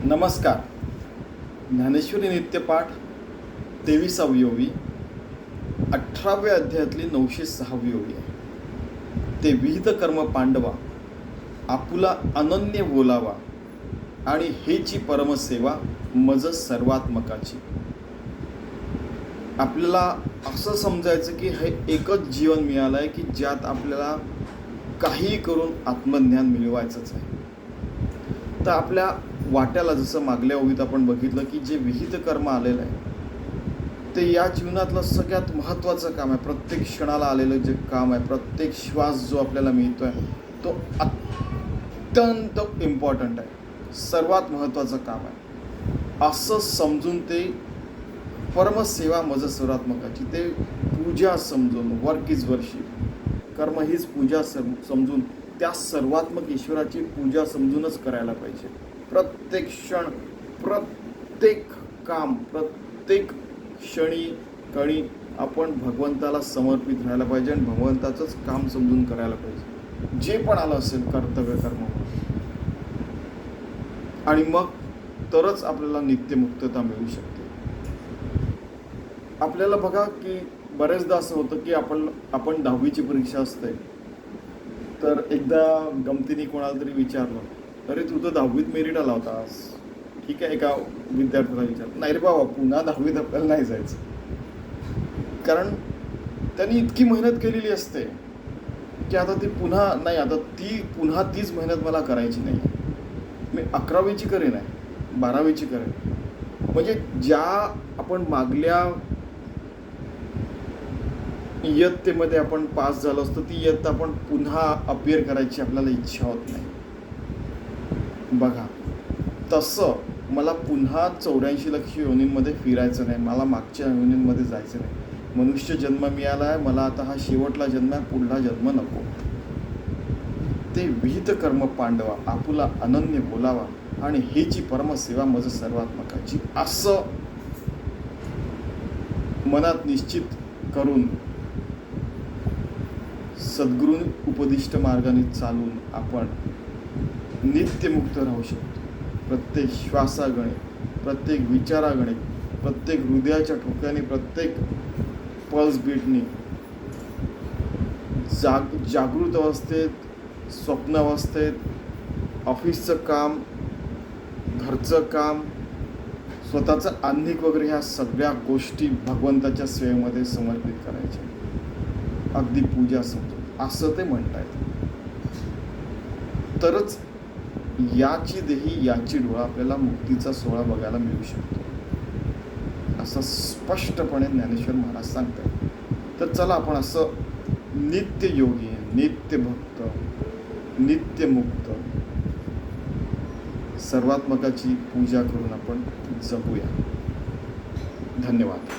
नमस्कार. ज्ञानेश्वरी नित्यपाठ 23वी ओवी, 18व्या अध्यायातली 906वी ओवी आहे. ते विहित कर्म पांडवा, आपुला अनन्य बोलावा, आणि हेची परमसेवा मज सर्वात्मकाची. आपल्याला असं समजायचं की हे एकच जीवन मिळालं आहे की ज्यात आपल्याला काही करून आत्मज्ञान मिळवायचंच आहे. तर आपल्या वाट्याला जसं मागल्या ओवीत आपण बघितलं की जे विहित कर्म आलेलं आहे ते या जीवनातलं सगळ्यात महत्त्वाचं काम आहे. प्रत्येक क्षणाला आलेलं जे काम आहे, प्रत्येक श्वास जो आपल्याला मिळतो आहे तो अत्यंत इम्पॉर्टंट आहे, सर्वात महत्त्वाचं काम आहे असं समजून ते परमसेवा मज सर्वात्मकाची, ते पूजा समजून, वर्क इज वर्शिप, कर्म हीच पूजा समजून, त्या सर्वात्मक ईश्वराची पूजा समजूनच करायला पाहिजे. प्रत्येक क्षण, प्रत्येक काम, प्रत्येक क्षणी कणी आपण भगवंताला समर्पित राहायला पाहिजे आणि भगवंताचंच काम समजून करायला पाहिजे, जे पण आलं असेल कर्तव्य कर्म. आणि मग तरच आपल्याला नित्यमुक्तता मिळू शकते. आपल्याला बघा की बरेचदा असं होतं की आपण 10वीची परीक्षा असते तर एकदा गमतीने कोणाला तरी विचारलं, अरे तू तर 10वीत मेरिट आला होतास. ठीक आहे, एका विद्यार्थ्याला विचारलं, नाही रे बाबा, पुन्हा 10वीत आपल्याला नाही जायचं. कारण त्यांनी इतकी मेहनत केलेली असते की आता ती पुन्हा तीच मेहनत मला करायची नाही. मी 11वीची करेन आहे, 12वीची करेन. म्हणजे ज्या आपण मागल्या इयत्तेमध्ये आपण पास झालो असतो ती इयत्ता आपण पुन्हा अपिअर करायची आपल्याला इच्छा होत नाही. बघा, तसं मला पुन्हा 84 लक्ष योनींमध्ये फिरायचं नाही, मला मागच्या योनींमध्ये जायचं नाही. मनुष्य जन्म मिळाला आहे, मला आता हा शेवटला जन्म आहे, पुढला जन्म नको. ते विहित कर्म पांडवा, आपुला अनन्य बोलावा, आणि हेची परमसेवा मज सर्वात्मकाची, असं मनात निश्चित करून सद्गुरू उपदिष्ट मार्गाने चालून आपण नित्यमुक्त राहू शकतो. प्रत्येक श्वासागणे, प्रत्येक विचारागणे, प्रत्येक हृदयाच्या ठोक्याने, प्रत्येक पल्स बीटनी, जागृत अवस्थेत, स्वप्न अवस्थेत, ऑफिसचं काम, घरचं काम, स्वतःचं आह्निक वगैरे, ह्या सगळ्या गोष्टी भगवंताच्या सेवेमध्ये समर्पित करायच्या, अगदी पूजा समजून, असं ते म्हणतायत. तरच याची देही याची डोळा आपल्याला मुक्तीचा सोहळा बघायला मिळू शकतो, असं स्पष्टपणे ज्ञानेश्वर महाराज सांगतात. तर चला आपण असं नित्ययोगी, नित्यभक्त, नित्यमुक्त सर्वात्मकाची पूजा करून आपण जगूया. धन्यवाद.